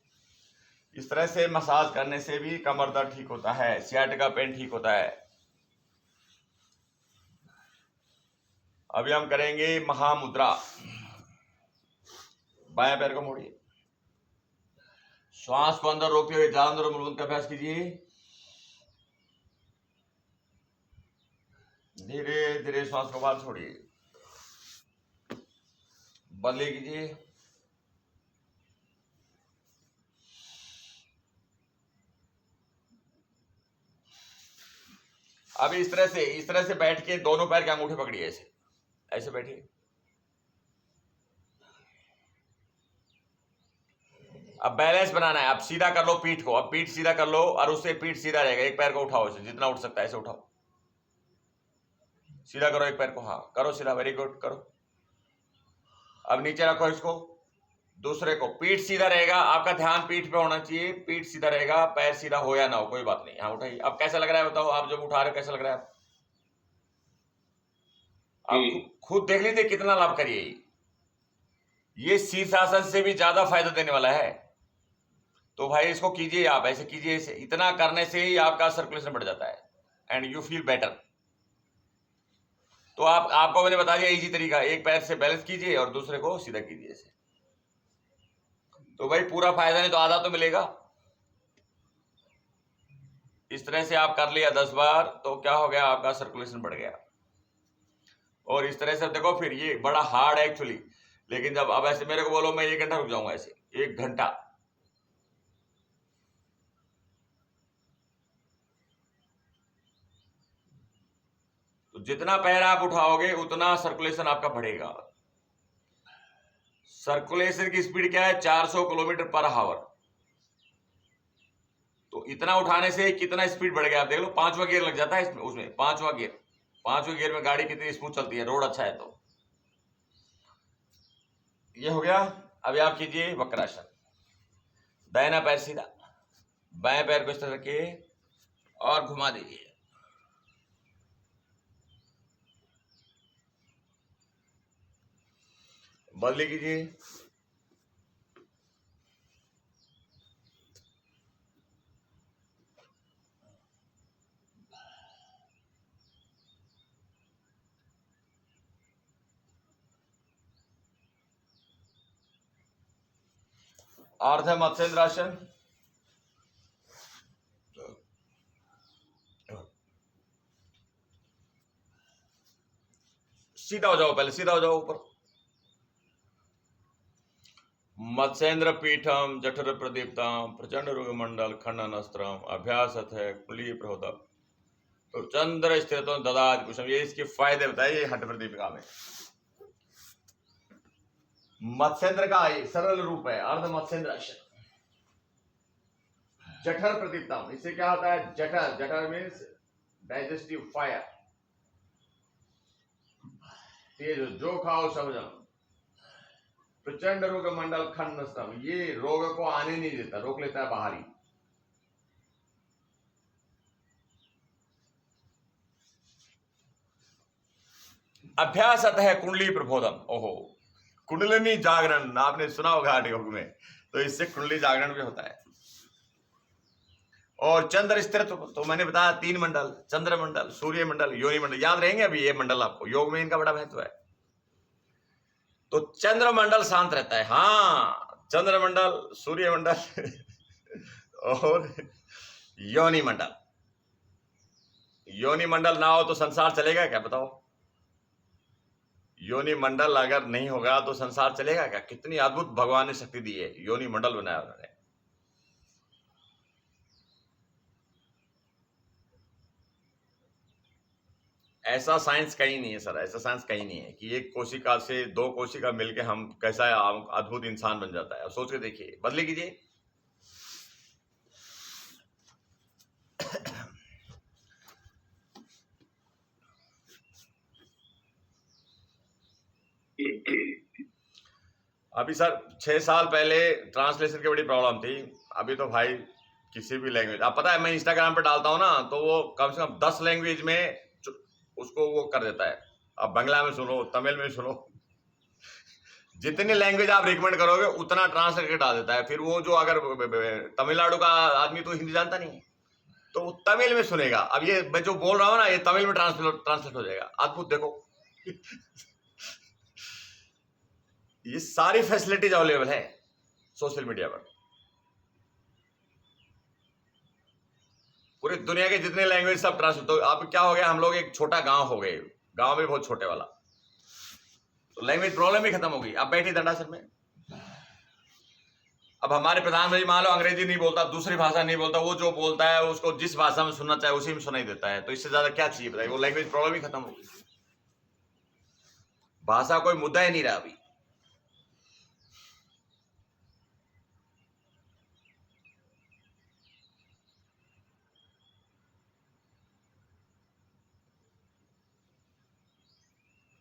इस तरह से मसाज करने से भी कमर दर्द ठीक होता है, सियाटिका पेन ठीक होता है। अभी हम करेंगे महामुद्रा। बाएं पैर को मोड़िए, श्वास को अंदर रोकते हुए जालंधर और मूलबंध का अभ्यास कीजिए। धीरे धीरे श्वास को बाहर छोड़िए, बदले कीजिए। अभी इस तरह से बैठ के दोनों पैर के अंगूठे पकड़िए, ऐसे ऐसे बैठिए। अब बैलेंस बनाना है। अब सीधा कर लो पीठ को, अब पीठ सीधा कर लो, और उससे पीठ सीधा रहेगा। एक पैर को उठाओ, ऐसे जितना उठ सकता है ऐसे उठाओ, सीधा करो एक पैर को। हाँ, करो सीधा, वेरी गुड, करो। अब नीचे रखो इसको, दूसरे को। पीठ सीधा रहेगा, आपका ध्यान पीठ पे होना चाहिए। पीठ सीधा रहेगा, पैर सीधा हो या ना हो कोई बात नहीं। हाँ, उठाइए। अब कैसा लग रहा है बताओ, आप जब उठा रहे हो कैसा लग रहा है? आप खुद देख लीजिए कितना लाभ करिए। ये शीर्षासन से भी ज्यादा फायदा देने वाला है। तो भाई इसको कीजिए, आप ऐसे कीजिए, ऐसे इतना करने से ही आपका सर्कुलेशन बढ़ जाता है एंड यू फील बेटर। तो आपको मैंने बता दिया इजी तरीका, एक पैर से बैलेंस कीजिए और दूसरे को सीधा कीजिए ऐसे। तो भाई पूरा फायदा नहीं तो आधा तो मिलेगा। इस तरह से आप कर लिया 10 बार तो क्या हो गया, आपका सर्कुलेशन बढ़ गया। और इस तरह से देखो, फिर ये बड़ा हार्ड है एक्चुअली, लेकिन जब अब ऐसे मेरे को बोलो मैं 1 घंटा रुक जाऊंगा, ऐसे 1 घंटा, तो जितना पैर आप उठाओगे उतना सर्कुलेशन आपका बढ़ेगा। सर्कुलेशन की स्पीड क्या है, 400 किलोमीटर पर आवर। तो इतना उठाने से कितना स्पीड बढ़ गया आप देख लो। 5वां गियर लग जाता है इसमें, उसमें 5वां गियर में गाड़ी कितनी स्मूथ चलती है, रोड अच्छा है तो। ये हो गया। अभी आप कीजिए वक्रासन। दाहिना पैर सीधा, बाएं पैर को इस तरह रखिए और घुमा दीजिए। बदली कीजिए। अर्ध मत्स्येंद्रासन। सीधा हो जाओ, पहले सीधा हो जाओ ऊपर। मत्स्येंद्र पीठम जठर प्रदीप्तम प्रचंड रुग मंडल खंडन अस्त्रम अभ्यास है कुली प्रहोदम तो चंद्र स्थित ददात कुशम। ये इसके फायदे बताए ये हठ प्रदीपिका में। मत्स्येंद्र का ये सरल रूप है अर्ध मत्स्येंद्रासन। जठर प्रदीप्तम, इससे क्या होता है, जठर मीन्स डाइजेस्टिव फायर, तेज जो खाओ सब जम। प्रचंड रोग मंडल खंड नस्तम, ये रोग को आने नहीं देता, रोक लेता है बाहरी। अभ्यास है कुंडली प्रबोधम। ओहो, कुंडलिनी जागरण आपने सुना होगा हठ योग में, तो इससे कुंडली जागरण भी होता है। और चंद्र स्थिर तो मैंने बताया 3 मंडल, चंद्र मंडल, सूर्य मंडल, योनि मंडल, याद रहेंगे अभी ये मंडल आपको, योग में इनका बड़ा महत्व है। तो चंद्र मंडल शांत रहता है, हाँ, चंद्र मंडल, सूर्य मंडल और योनि मंडल। योनि मंडल ना हो तो संसार चलेगा क्या, बताओ। योनि मंडल अगर नहीं होगा तो संसार चलेगा क्या। कितनी अद्भुत भगवान ने शक्ति दी है, योनि मंडल बनाया उन्होंने। ऐसा साइंस कहीं नहीं है सर, ऐसा साइंस कहीं नहीं है कि एक कोशिका से 2 कोशिका मिलके हम कैसा अद्भुत इंसान बन जाता है। अब सोच के देखिए, बदले कीजिए। अभी सर 6 साल पहले ट्रांसलेशन की बड़ी प्रॉब्लम थी। अभी तो भाई किसी भी लैंग्वेज, आप पता है मैं इंस्टाग्राम पे डालता हूँ ना, तो वो कम से कम 10 लैंग्वेज में उसको वो कर देता है। अब बांग्ला में सुनो, तमिल में सुनो, जितनी लैंग्वेज आप रिकमेंड करोगे उतना ट्रांसलेट करके डाल देता है। फिर वो जो अगर तमिलनाडु का आदमी तो हिंदी जानता नहीं, तो वो तमिल में सुनेगा। अब ये मैं जो बोल रहा हूँ ना, ये तमिल में ट्रांसलेट हो जाएगा। अद्भुत, देखो ये सारी फैसिलिटीज अवेलेबल है सोशल मीडिया पर। पूरी दुनिया के जितने लैंग्वेज सब ट्रांसलेट। तो अब क्या हो गया, हम लोग एक छोटा गांव हो गए, गांव में बहुत छोटे वाला, तो लैंग्वेज प्रॉब्लम ही खत्म हो गई। अब बैठी दंडासन में, अब हमारे प्रधानमंत्री मान लो अंग्रेजी नहीं बोलता, दूसरी भाषा नहीं बोलता, वो जो बोलता है उसको जिस भाषा में सुनना चाहे उसी में सुनाई देता है। तो इससे ज्यादा क्या चाहिए बताइए, वो लैंग्वेज प्रॉब्लम ही खत्म हो गई। भाषा कोई मुद्दा ही नहीं रहा अभी।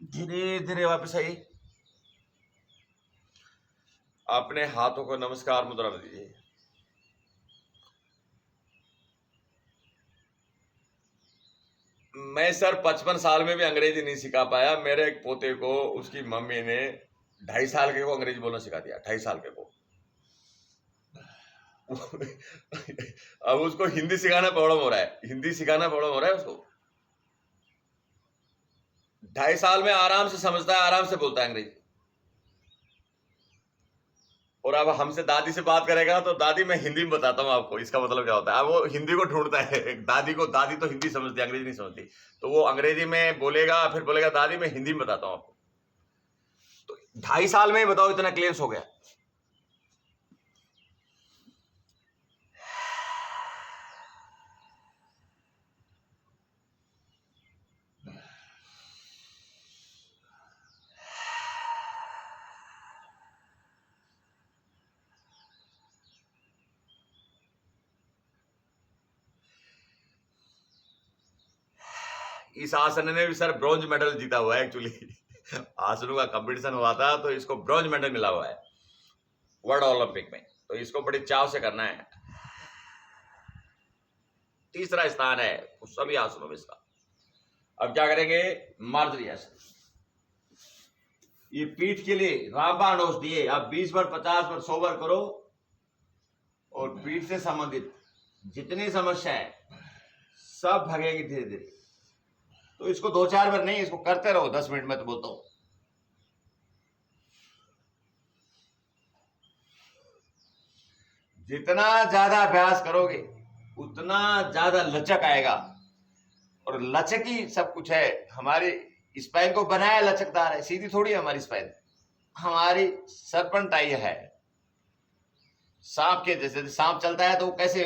धीरे धीरे वापस आई, अपने हाथों को नमस्कार मुद्रा में दीजिए। मैं सर 55 साल में भी अंग्रेजी नहीं सिखा पाया। मेरे एक पोते को उसकी मम्मी ने 2.5 साल के को अंग्रेजी बोलना सिखा दिया, 2.5 साल के को। अब उसको हिंदी सिखाना प्रॉब्लम हो रहा है, हिंदी सिखाना प्रॉब्लम हो रहा है उसको। 2.5 साल में आराम से समझता है, आराम से बोलता है अंग्रेजी। और अब हमसे दादी से बात करेगा तो दादी मैं हिंदी में बताता हूँ आपको इसका मतलब क्या होता है। अब वो हिंदी को ढूंढता है, एक दादी तो हिंदी समझती है, अंग्रेजी नहीं समझती, तो वो अंग्रेजी में बोलेगा, फिर बोलेगा दादी मैं हिंदी में बताता हूँ आपको। तो 2.5 साल में बताओ इतना क्लियरेंस हो गया। इस आसन ने भी सर ब्रॉन्ज मेडल जीता हुआ है एक्चुअली। आसनों का कंपटीशन हुआ था तो इसको ब्रॉन्ज मेडल मिला हुआ है वर्ल्ड ओलंपिक में। तो इसको बड़ी चाव से करना है। 3रा स्थान है उस सभी आसनों में इसका। अब क्या करेंगे, मार्जरी आसन। ये पीठ के लिए रामबाण डोज दिए। आप 20 बार, 50 बार, 100 बार करो और पीठ से संबंधित जितनी समस्या है सब भागेगी धीरे धीरे। तो इसको 2-4 बार नहीं, इसको करते रहो 10 मिनट में। तो बोलता हूं जितना ज्यादा अभ्यास करोगे उतना ज्यादा लचक आएगा। और लचक ही सब कुछ है। हमारी स्पाइन को बनाया लचकदार है, सीधी थोड़ी है हमारी स्पाइन। हमारी सरपंटाई है सांप के जैसे। सांप चलता है तो वो कैसे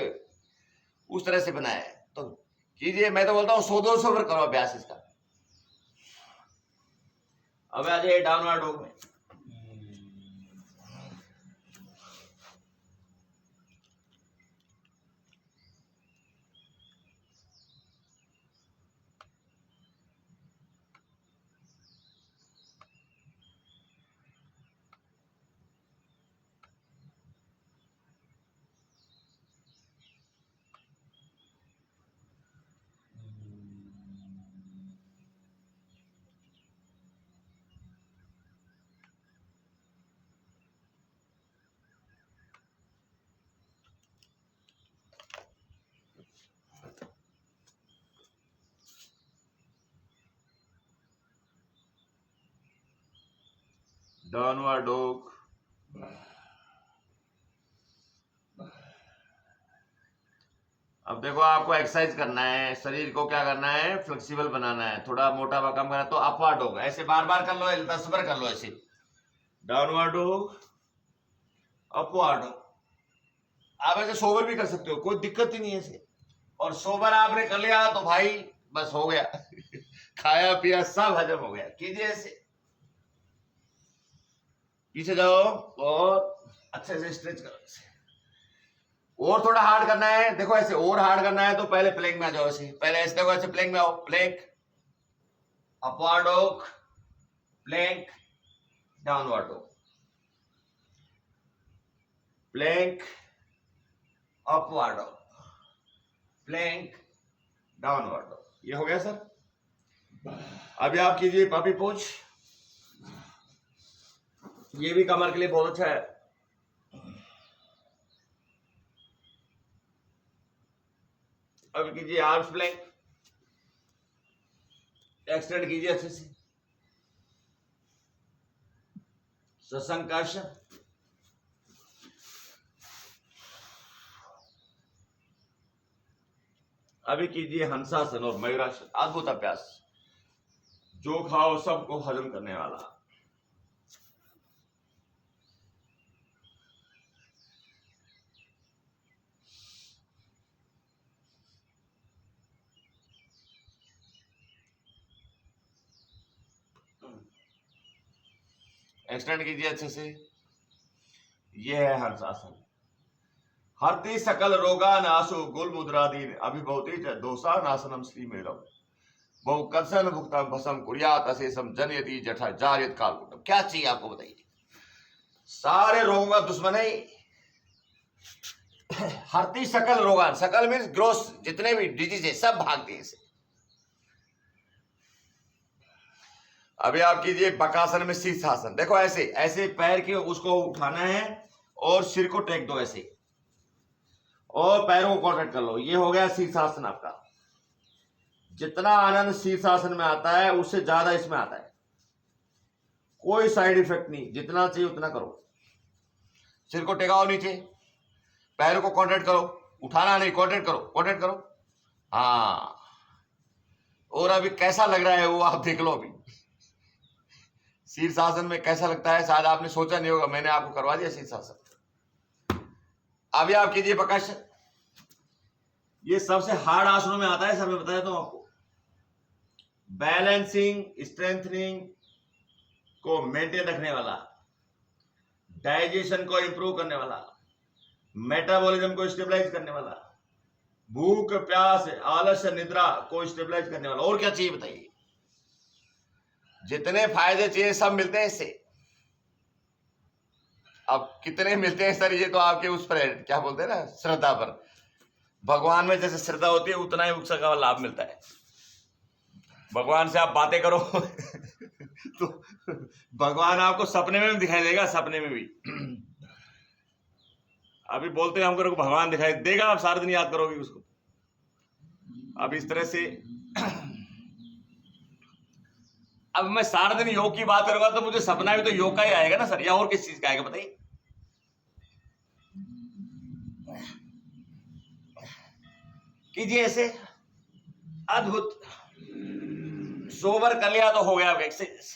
उस तरह से बनाया है। तो कीजिए, मैं तो बोलता हूँ 100-200 बार करो अभ्यास इसका। अब आ जाइए डाउनवर्ड डॉग में। Downward dog. अब देखो आपको एक्सरसाइज करना है, शरीर को क्या करना है, फ्लेक्सिबल बनाना है, थोड़ा मोटापा कम करना है। तो अपवर्ड डॉग ऐसे बार बार कर लो, 10 बार कर लो ऐसे। Downward dog, upward dog. आप ऐसे 100 बार भी कर सकते हो, कोई दिक्कत ही नहीं है ऐसे। और 100 बार आपने कर लिया तो भाई बस हो गया। खाया पिया सब हजम हो गया। कीजिए ऐसे, पीछे जाओ और अच्छे से स्ट्रेच करो ऐसे। और थोड़ा हार्ड करना है, देखो ऐसे और हार्ड करना है तो पहले प्लैंक में आ जाओ ऐसे। पहले ऐसे देखो, ऐसे प्लैंक में आओ। Plank, upward dog, plank, downward dog, plank, upward dog, plank, downward dog. ये हो गया सर। अभी आप कीजिए पपी पोज। ये भी कमर के लिए बहुत अच्छा है। अब कीजिए आर्म्स प्लैंक, एक्सटेंड कीजिए अच्छे से। सशंकासन, अभी कीजिए हंसासन और मयूरासन। अद्भुत अभ्यास, जो खाओ सबको हजम करने वाला। एक्सटेंड कीजिए अच्छे से। यह है हंसासन। हरति सकल रोगा नाशो गुल मुद्रादीन अभिभवती दोषा नाशनम श्री मेरम बहु कंसन भुक्तम भसम कुर्यात अशेषम जनयति जठा जारियत कालकुटम। क्या चाहिए आपको बताइए। सारे रोगों का दुश्मन है। हरति सकल रोगान, सकल मीन्स ग्रोस, जितने भी डिजीज है सब भागते हैं इसे। अभी आप कीजिए बकासन में शीर्षासन। देखो ऐसे ऐसे पैर के उसको उठाना है और सिर को टेक दो ऐसे, और पैरों को कॉन्ट्रैक्ट कर लो। ये हो गया शीर्षासन आपका। जितना आनंद शीर्षासन में आता है उससे ज्यादा इसमें आता है। कोई साइड इफेक्ट नहीं, जितना चाहिए उतना करो। सिर को टेकाओ नीचे, पैरों को कॉन्ट्रैक्ट करो, उठाना नहीं, कॉन्ट्रैक्ट करो, कॉन्ट्रैक्ट करो। हाँ, और अभी कैसा लग रहा है वो आप देख लो। अभी शीर्षासन में कैसा लगता है शायद आपने सोचा नहीं होगा, मैंने आपको करवा दिया शीर्षासन। अभी आप कीजिए प्रकाश। ये सबसे हार्ड आसनों में आता है सर, मैं बताया तो आपको। बैलेंसिंग स्ट्रेंथनिंग को मेंटेन रखने वाला, डाइजेशन को इंप्रूव करने वाला, मेटाबॉलिज्म को स्टेबलाइज करने वाला, भूख प्यास आलस्य निद्रा को स्टेबलाइज करने वाला। और क्या चाहिए बताइए? जितने फायदे चाहिए सब मिलते हैं इससे। अब कितने मिलते हैं सर, ये तो आपके उस पर है, क्या बोलते हैं ना, श्रद्धा पर। भगवान में जैसे श्रद्धा होती है उतना ही उसका लाभ मिलता है। भगवान से आप बातें करो तो भगवान आपको सपने में भी दिखाई देगा, सपने में भी। अभी बोलते हैं हमको भगवान दिखाई देगा, आप सारा दिन याद करोगे उसको। अब इस तरह से अब मैं सारा दिन योग की बात करूंगा तो मुझे सपना भी तो योग का ही आएगा ना सर, या और किस चीज का आएगा बताइए? कीजिए ऐसे, अद्भुत। सोबर कर लिया तो हो गया एक्सरसाइज।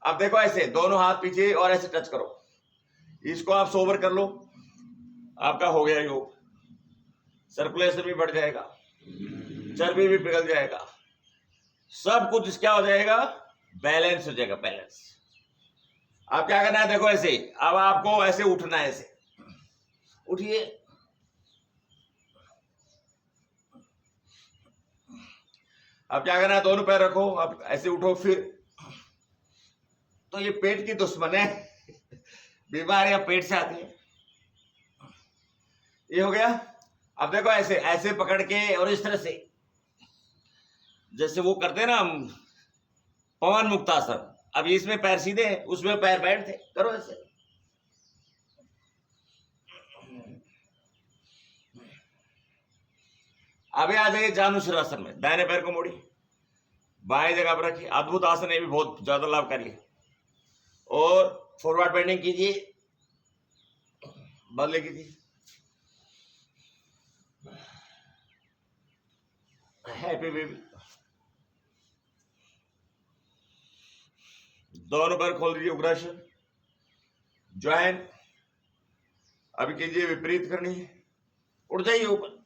अब देखो ऐसे दोनों हाथ पीछे और ऐसे टच करो, इसको आप सोबर कर लो, आपका हो गया योग। सर्कुलेशन भी बढ़ जाएगा, चर्बी भी पिघल जाएगा, सब कुछ क्या हो जाएगा, बैलेंस हो जाएगा, बैलेंस। अब क्या करना है, देखो ऐसे, अब आपको ऐसे उठना है, ऐसे उठिए। अब क्या करना है, दोनों पैर रखो, अब ऐसे उठो। फिर तो ये पेट की दुश्मन है, बीमारियां पेट से आती है। ये हो गया। अब देखो ऐसे ऐसे पकड़ के और इस तरह से, जैसे वो करते हैं ना हम पवन मुक्तासन। अब इसमें पैर सीधे हैं, उसमें पैर बैठ थे, करो ऐसे। अभी आ जाइए जानुशिरासन में, दाहिने पैर को मोड़िए, बाएं जगह पर रखिए। अद्भुत आसन है, भी बहुत ज्यादा लाभकारी है। और फॉरवर्ड बेंडिंग कीजिए, बदले कीजिए, हैप्पी बेबी। दोनों पैर खोल दीजिए, उग्रासन, ज्वाइन। अभी कीजिए विपरीत करनी है, उठ जाइए ऊपर।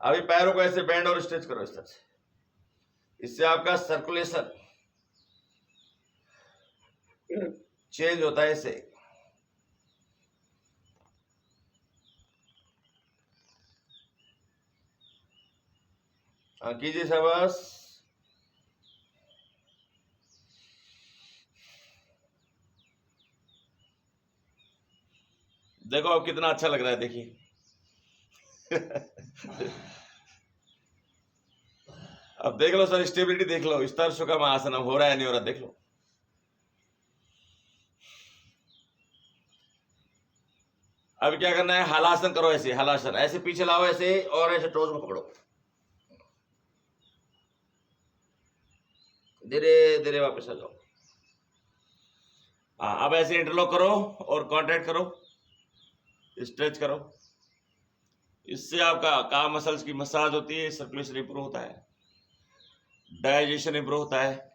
अभी पैरों को ऐसे बैंड और स्ट्रेच करो इस तरह से, इससे आपका सर्कुलेशन चेंज होता है। इससे कीजिए शाबाश। देखो अब कितना अच्छा लग रहा है, देखिए। अब देख लो सर, स्टेबिलिटी देख लो, इस तरह सुखम आसन हो रहा है नहीं हो रहा, देख लो। अब क्या करना है, हलासन करो, ऐसे हलासन, ऐसे पीछे लाओ ऐसे, और ऐसे टोज को पकड़ो, धीरे धीरे वापस आ जाओ। अब ऐसे इंटरलॉक करो और कॉन्ट्रैक्ट करो, स्ट्रेच करो। इससे आपका काम मसल्स की मसाज होती है, सर्कुलेशन इंप्रूव होता है, डाइजेशन इंप्रूव होता है,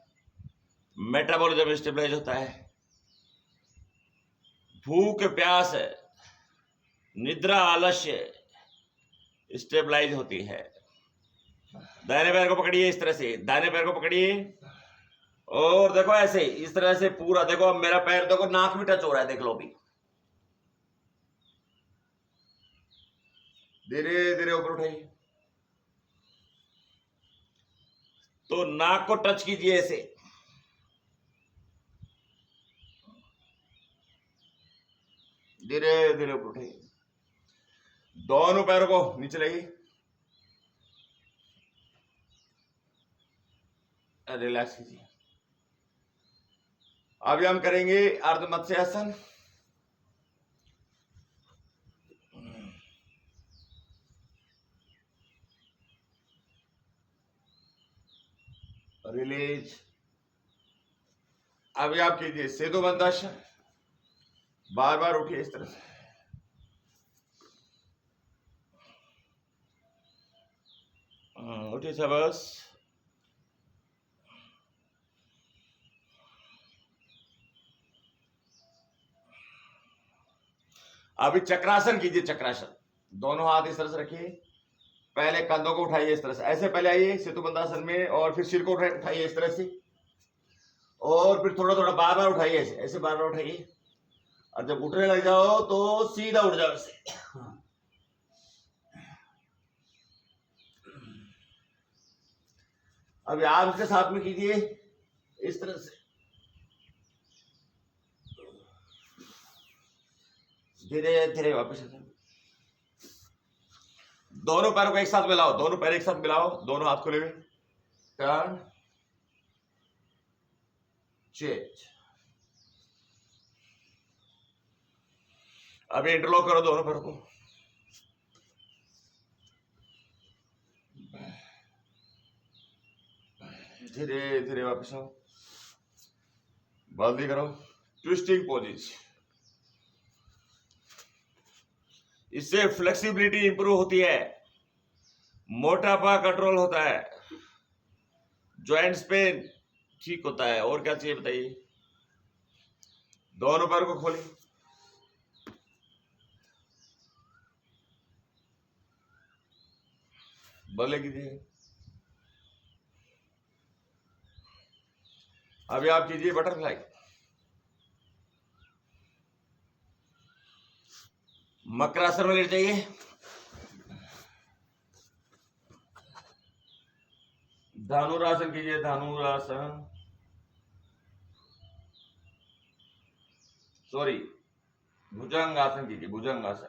मेटाबॉलिज्म स्टेबलाइज होता है, भूख प्यास निद्रा आलस्य स्टेबलाइज होती है। दाहिने पैर को पकड़िए इस तरह से, दाहिने पैर को पकड़िए और देखो ऐसे इस तरह से पूरा। देखो अब मेरा पैर देखो, नाक भी टच हो रहा है, देख लो भी। धीरे धीरे ऊपर उठाइए, तो नाक को टच कीजिए ऐसे, धीरे धीरे ऊपर उठाइए। दोनों पैरों को नीचे लाइए, रिलैक्स कीजिए। अभी हम करेंगे अर्ध मत्स्यासन। रिलीज। अभी आप कीजिए सेतु बंधासन। बार बार उठिए इस तरह से। उठिए शाबाश। अभी चक्रासन कीजिए। चक्रासन, दोनों हाथ इस तरह से रखिए। पहले कंधों को उठाइए इस तरह से, ऐसे पहले आइए सेतु बंधासन में, और फिर सिर को उठाइए इस तरह से, और फिर थोड़ा थोड़ा बार बार उठाइए, ऐसे ऐसे बार बार उठाइए। और जब उठने लग जाओ तो सीधा उठ जाओ ऐसे। अभी आप इसके साथ में कीजिए इस तरह से, धीरे धीरे वापस। दोनों पैरों को एक साथ मिलाओ, दोनों पैर एक साथ मिलाओ, दोनों हाथ खुले हुए। Turn, change. अभी इंटरलॉक करो दोनों पैरों को। धीरे धीरे वापस आओ। बंदी करो। ट्विस्टिंग पोजिज। इससे फ्लेक्सिबिलिटी इंप्रूव होती है, मोटापा कंट्रोल होता है, जॉइंट्स पेन ठीक होता है। और क्या चाहिए बताइए। दोनों पैर को खोलिए। बल्ले कीजिए। अभी आप कीजिए बटरफ्लाई। मकरासन में लेट जाइए। धनुरासन कीजिए। धनुरासन, सॉरी, भुजंगासन कीजिए। भुजंगासन।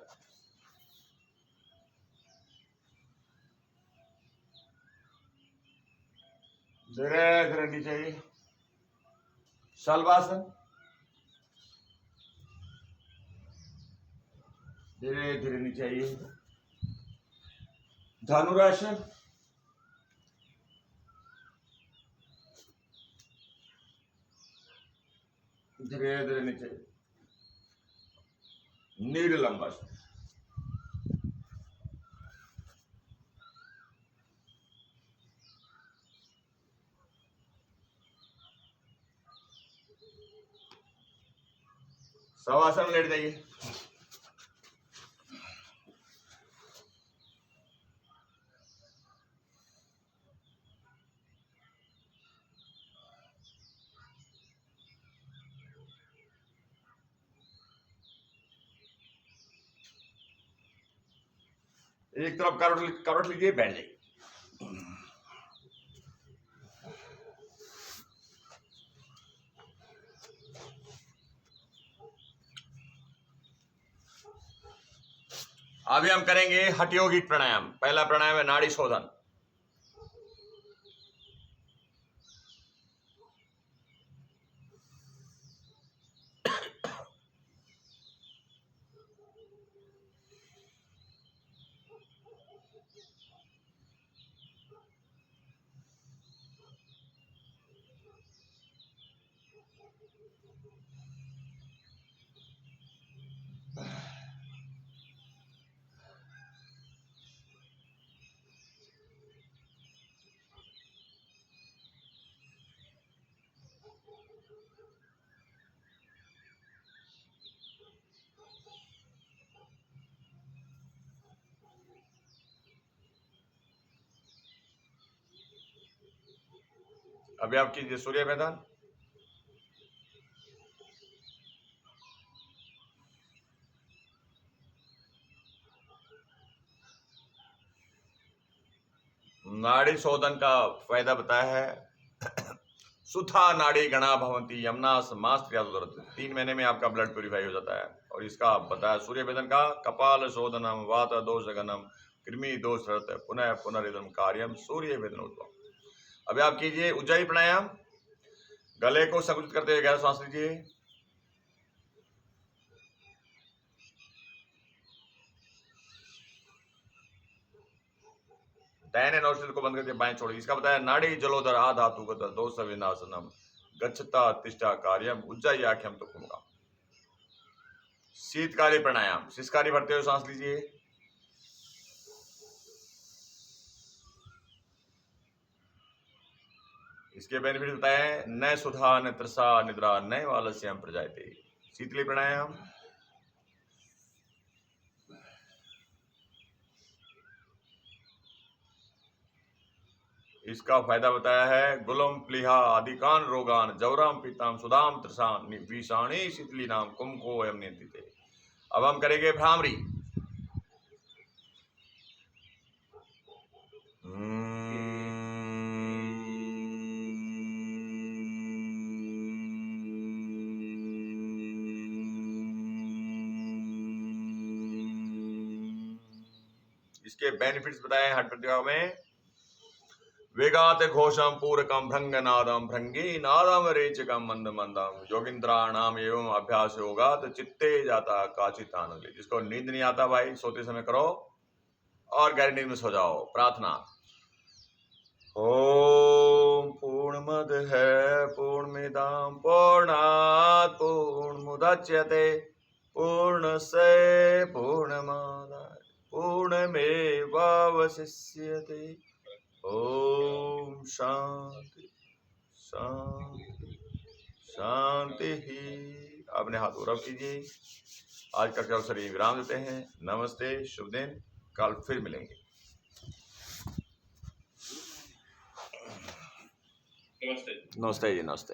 धीरे धीरे नीचे आइए। शलभासन, धीरे धीरे नीचे आइए। धनुरासन, धीरे धीरे नीचे। नीलंबासन। शवासन में लेट जाइए। एक तरफ करवट लीजिए, बैठ जाइए। अभी हम करेंगे हठयोगिक प्राणायाम। पहला प्राणायाम है नाड़ी शोधन। अभी आप कीजिए सूर्य मैदान। नाड़ी शोधन का फायदा बताया है। सुथा नाड़ी गणा भवंती यमुना मास्त्रिया। 3 महीने में आपका ब्लड प्यूरिफाई हो जाता है। और इसका बताया सूर्य वेदन का कपाल शोधनम वात दोष गनम कृमि दोष पुनः पुनरिदम कार्यम सूर्य वेदन उत्तम। अभी आप कीजिए उज्जाई प्राणायाम। गले को संकुचित करते हुए गहरा सांस लीजिए। दाहिने नोस्ट्रिल को बंद करके बाएं छोड़िए। इसका बताया नाड़ी जलोदर आ धातु गत दोष विनाशनम गच्छता तिष्ठा कार्यम उज्जाई आख्यम तो कुमका। शीतकाली प्राणायाम। शिशकारी भरते हुए सांस लीजिए। इसके बेनिफिट बताएं न सुधा न तृषा निद्रा न वालस्यम प्रजायते। शीतली प्राणायाम। इसका फायदा बताया है गुलम प्लीहा आदिकान रोगान जवराम पीताम सुदाम तृषान विषाणी शीतली नाम कुमको एवं नियंत्रिते। अब हम करेंगे भ्रामरी। इसके बेनिफिट्स बताए हट प्रतिभा में वेगात घोषम पूरकम भृंग नादम भृंगी नादम रेचकम मंद मंदम योगिंद्राणाम एवं अभ्यास होगा तो चित्ते जाता काचित आनंद। जिसको नींद नहीं आता भाई सोते समय करो और गहरी नींद में सो जाओ। प्रार्थना। ओम पूर्णमद है पूर्णमिदं पूर्णात् पूर्णमुदच्यते पूर्णस्य पूर्णमादाय पूर्णमेवावशिष्यते। ओम शांति शांति शांति ही। अपने हाथ ऊपर कीजिए। आज का अवसर ये विराम देते हैं। नमस्ते, शुभ दिन, कल फिर मिलेंगे। नमस्ते। नमस्ते जी, नमस्ते।